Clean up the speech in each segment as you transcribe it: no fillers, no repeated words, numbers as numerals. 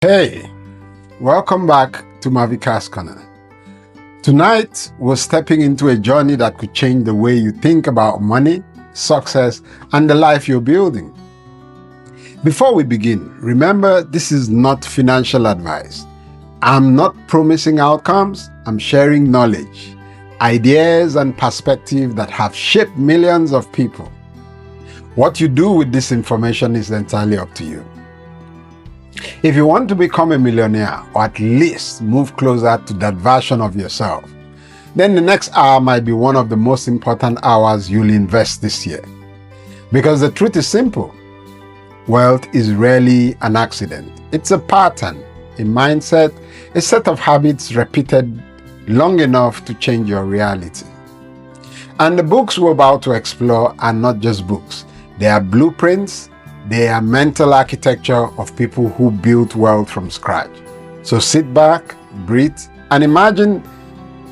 Hey, welcome back to Mavicaa's Corner. Tonight, we're stepping into a journey that could change the way you think about money, success, and the life you're building. Before we begin, remember this is not financial advice. I'm not promising outcomes, I'm sharing knowledge, ideas, and perspectives that have shaped millions of people. What you do with this information is entirely up to you. If you want to become a millionaire, or at least move closer to that version of yourself, then the next hour might be one of the most important hours you'll invest this year. Because the truth is simple. Wealth is rarely an accident. It's a pattern, a mindset, a set of habits repeated long enough to change your reality. And the books we're about to explore are not just books. They are blueprints. They are mental architecture of people who built wealth from scratch. So sit back, breathe, and imagine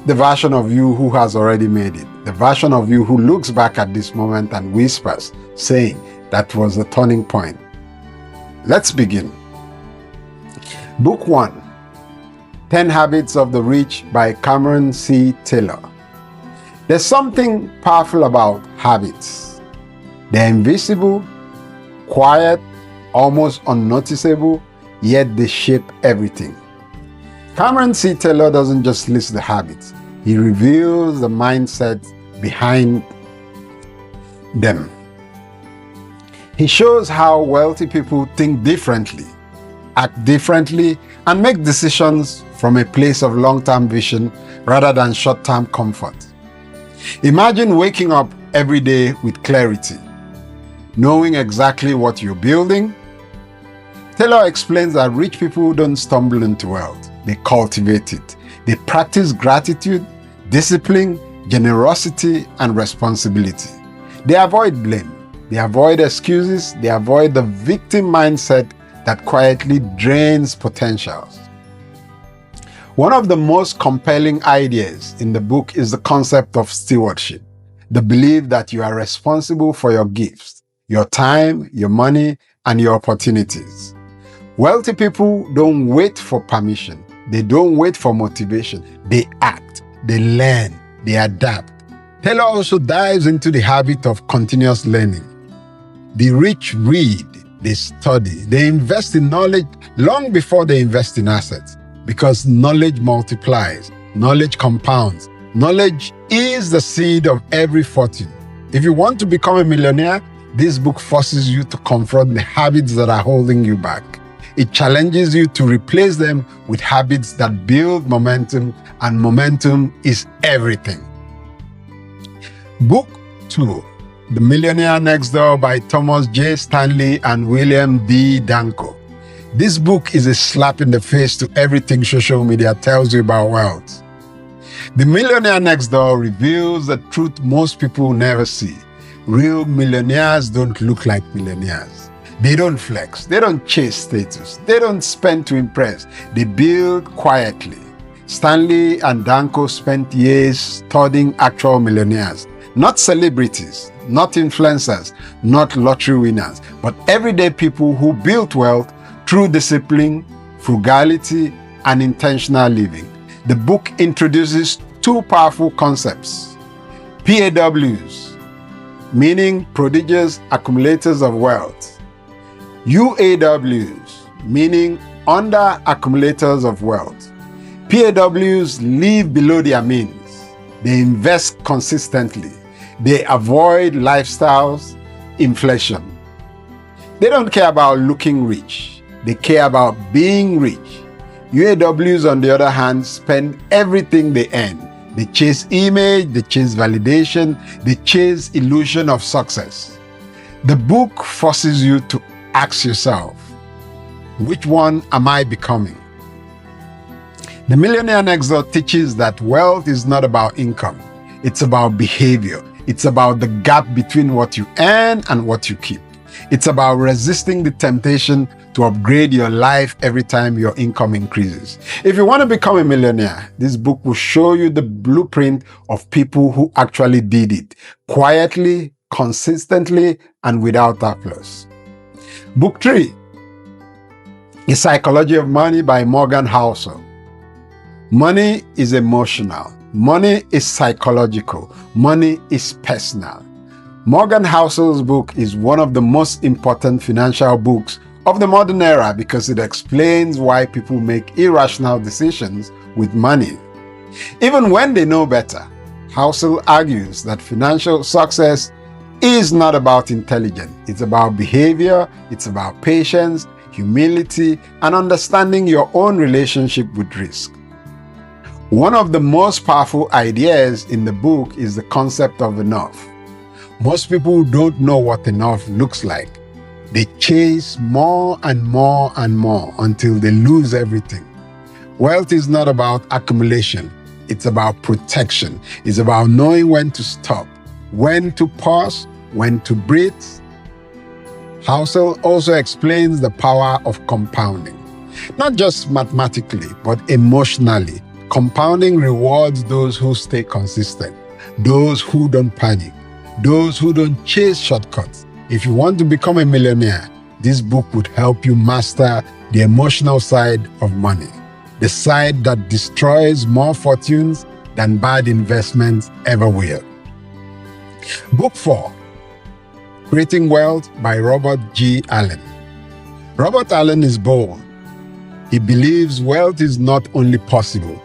the version of you who has already made it. The version of you who looks back at this moment and whispers, saying that was the turning point. Let's begin. Book 1, 10 Habits of the Rich by Cameron C. Taylor. There's something powerful about habits. They're invisible, quiet, almost unnoticeable, yet they shape everything. Cameron C. Taylor doesn't just list the habits, he reveals the mindset behind them. He shows how wealthy people think differently, act differently, and make decisions from a place of long-term vision rather than short-term comfort. Imagine waking up every day with clarity, knowing exactly what you're building. Taylor explains that rich people don't stumble into wealth, they cultivate it. They practice gratitude, discipline, generosity, and responsibility. They avoid blame, they avoid excuses, they avoid the victim mindset that quietly drains potentials. One of the most compelling ideas in the book is the concept of stewardship, the belief that you are responsible for your gifts, your time, your money, and your opportunities. Wealthy people don't wait for permission. They don't wait for motivation. They act, they learn, they adapt. Taylor also dives into the habit of continuous learning. The rich read, they study, they invest in knowledge long before they invest in assets, because knowledge multiplies, knowledge compounds. Knowledge is the seed of every fortune. If you want to become a millionaire, this book forces you to confront the habits that are holding you back. It challenges you to replace them with habits that build momentum, and momentum is everything. Book 2, The Millionaire Next Door by Thomas J. Stanley and William D. Danko. This book is a slap in the face to everything social media tells you about wealth. The Millionaire Next Door reveals the truth most people never see. Real millionaires don't look like millionaires. They don't flex. They don't chase status. They don't spend to impress. They build quietly. Stanley and Danko spent years studying actual millionaires, not celebrities, not influencers, not lottery winners, but everyday people who built wealth through discipline, frugality, and intentional living. The book introduces two powerful concepts: PAWs, meaning prodigious accumulators of wealth; UAWs, meaning under accumulators of wealth. PAWs live below their means. They invest consistently. They avoid lifestyles, inflation. They don't care about looking rich. They care about being rich. UAWs, on the other hand, spend everything they earn. They chase image, they chase validation, they chase illusion of success. The book forces you to ask yourself, which one am I becoming? The Millionaire Next Door teaches that wealth is not about income. It's about behavior. It's about the gap between what you earn and what you keep. It's about resisting the temptation to upgrade your life every time your income increases. If you want to become a millionaire, this book will show you the blueprint of people who actually did it, quietly, consistently, and without applause. Book 3, The Psychology of Money by Morgan Housel. Money is emotional. Money is psychological. Money is personal. Morgan Housel's book is one of the most important financial books of the modern era because it explains why people make irrational decisions with money. Even when they know better, Housel argues that financial success is not about intelligence. It's about behavior, it's about patience, humility, and understanding your own relationship with risk. One of the most powerful ideas in the book is the concept of enough. Most people don't know what enough looks like. They chase more and more and more until they lose everything. Wealth is not about accumulation. It's about protection. It's about knowing when to stop, when to pause, when to breathe. Housel also explains the power of compounding, not just mathematically, but emotionally. Compounding rewards those who stay consistent, those who don't panic, those who don't chase shortcuts. If you want to become a millionaire, this book would help you master the emotional side of money, the side that destroys more fortunes than bad investments ever will. Book 4, Creating Wealth by Robert G. Allen. Robert Allen is bold. He believes wealth is not only possible,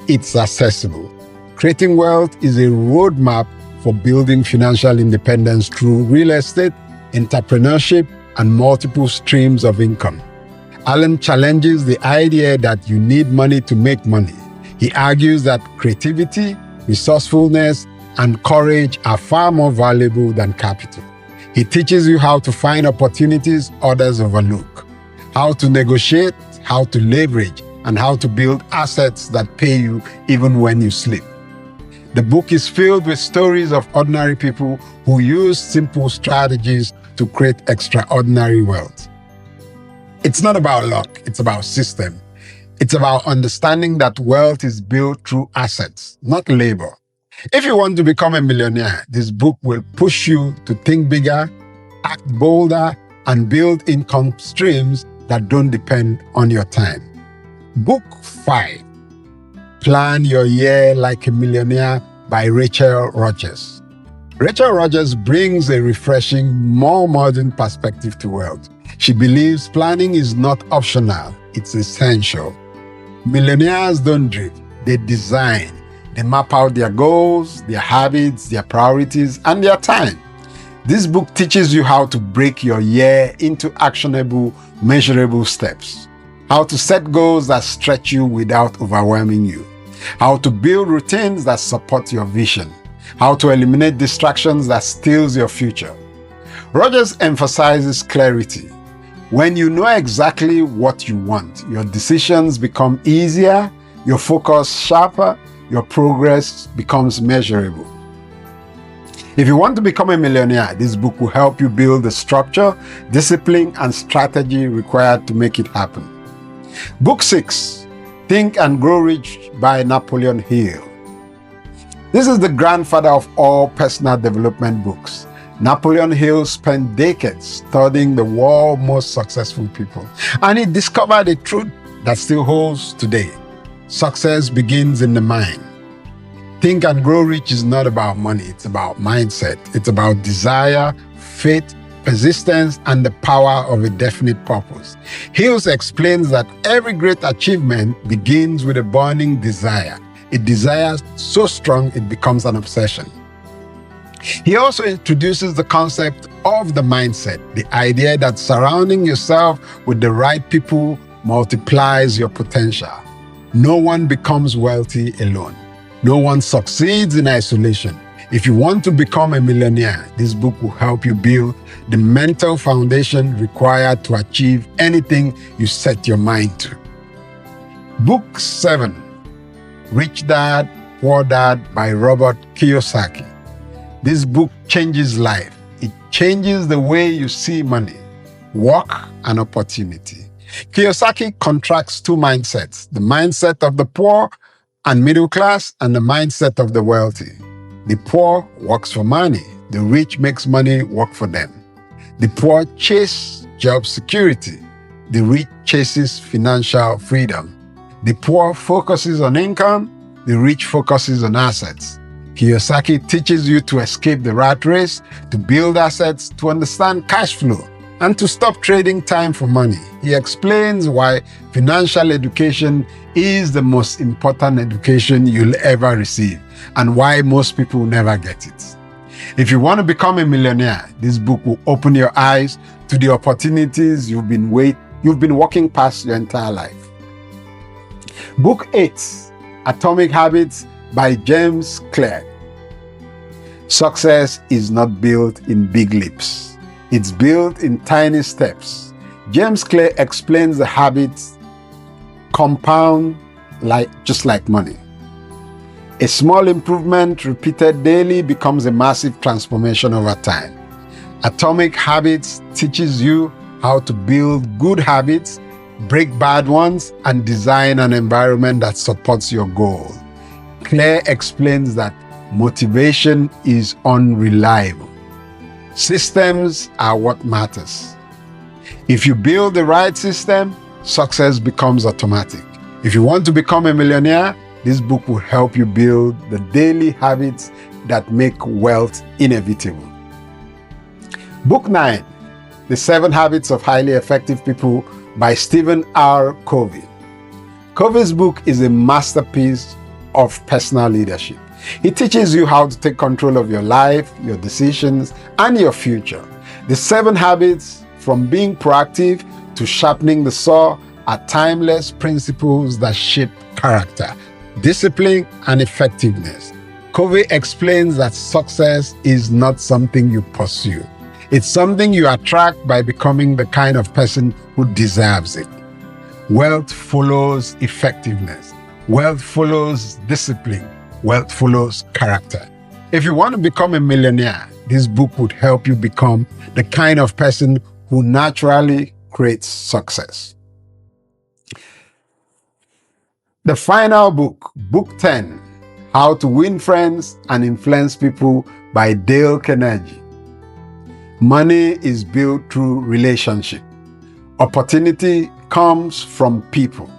it's accessible. Creating wealth is a roadmap for building financial independence through real estate, entrepreneurship, and multiple streams of income. Allen challenges the idea that you need money to make money. He argues that creativity, resourcefulness, and courage are far more valuable than capital. He teaches you how to find opportunities others overlook, how to negotiate, how to leverage, and how to build assets that pay you even when you sleep. The book is filled with stories of ordinary people who use simple strategies to create extraordinary wealth. It's not about luck, it's about system. It's about understanding that wealth is built through assets, not labor. If you want to become a millionaire, this book will push you to think bigger, act bolder, and build income streams that don't depend on your time. Book 5, Plan Your Year Like a Millionaire by Rachel Rogers. Rachel Rogers brings a refreshing, more modern perspective to wealth. She believes planning is not optional, it's essential. Millionaires don't drift, they design. They map out their goals, their habits, their priorities, and their time. This book teaches you how to break your year into actionable, measurable steps. How to set goals that stretch you without overwhelming you. How to build routines that support your vision. How to eliminate distractions that steals your future. Rogers emphasizes clarity. When you know exactly what you want, your decisions become easier, your focus sharper, your progress becomes measurable. If you want to become a millionaire, this book will help you build the structure, discipline, and strategy required to make it happen. Book 6, Think and Grow Rich by Napoleon Hill. This is the grandfather of all personal development books. Napoleon Hill spent decades studying the world's most successful people, and he discovered a truth that still holds today. Success begins in the mind. Think and Grow Rich is not about money, it's about mindset. It's about desire, faith, persistence, and the power of a definite purpose. Hills explains that every great achievement begins with a burning desire. A desire so strong it becomes an obsession. He also introduces the concept of the mindset, the idea that surrounding yourself with the right people multiplies your potential. No one becomes wealthy alone. No one succeeds in isolation. If you want to become a millionaire, this book will help you build the mental foundation required to achieve anything you set your mind to. Book 7, Rich Dad, Poor Dad by Robert Kiyosaki. This book changes life. It changes the way you see money, work, and opportunity. Kiyosaki contrasts two mindsets, the mindset of the poor and middle class and the mindset of the wealthy. The poor works for money. The rich makes money work for them. The poor chase job security. The rich chases financial freedom. The poor focuses on income. The rich focuses on assets. Kiyosaki teaches you to escape the rat race, to build assets, to understand cash flow, and to stop trading time for money. He explains why financial education is the most important education you'll ever receive and why most people never get it. If you want to become a millionaire, this book will open your eyes to the opportunities you've been walking past your entire life. Book 8, Atomic Habits by James Clear. Success is not built in big leaps. It's built in tiny steps. James Clear explains the habits compound just like money. A small improvement repeated daily becomes a massive transformation over time. Atomic Habits teaches you how to build good habits, break bad ones, and design an environment that supports your goal. Claire explains that motivation is unreliable. Systems are what matters. If you build the right system, success becomes automatic. If you want to become a millionaire, this book will help you build the daily habits that make wealth inevitable. Book 9, The 7 Habits of Highly Effective People by Stephen R. Covey. Covey's book is a masterpiece of personal leadership. He teaches you how to take control of your life, your decisions, and your future. The 7 habits, from being proactive to sharpening the saw, are timeless principles that shape character, discipline, and effectiveness. Covey explains that success is not something you pursue. It's something you attract by becoming the kind of person who deserves it. Wealth follows effectiveness. Wealth follows discipline. Wealth follows character. If you want to become a millionaire, this book would help you become the kind of person who naturally creates success. The final book, Book 10, How to Win Friends and Influence People by Dale Carnegie. Money is built through relationship. Opportunity comes from people.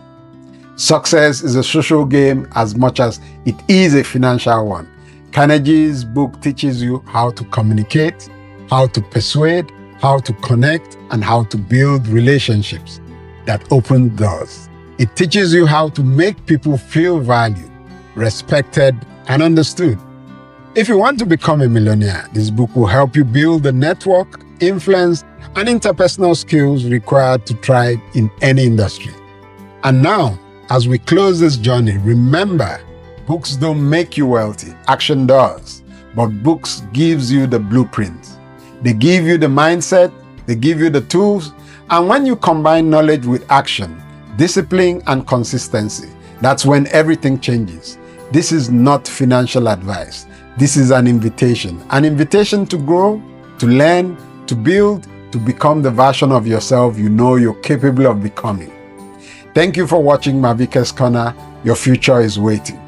Success is a social game as much as it is a financial one. Carnegie's book teaches you how to communicate, how to persuade, how to connect, and how to build relationships that open doors. It teaches you how to make people feel valued, respected, and understood. If you want to become a millionaire, this book will help you build the network, influence, and interpersonal skills required to thrive in any industry. And now, as we close this journey, remember, books don't make you wealthy, action does. But books gives you the blueprint. They give you the mindset, they give you the tools, and when you combine knowledge with action, discipline and consistency, that's when everything changes. This is not financial advice. This is an invitation to grow, to learn, to build, to become the version of yourself you know you're capable of becoming. Thank you for watching Mavicaa's Corner. Your future is waiting.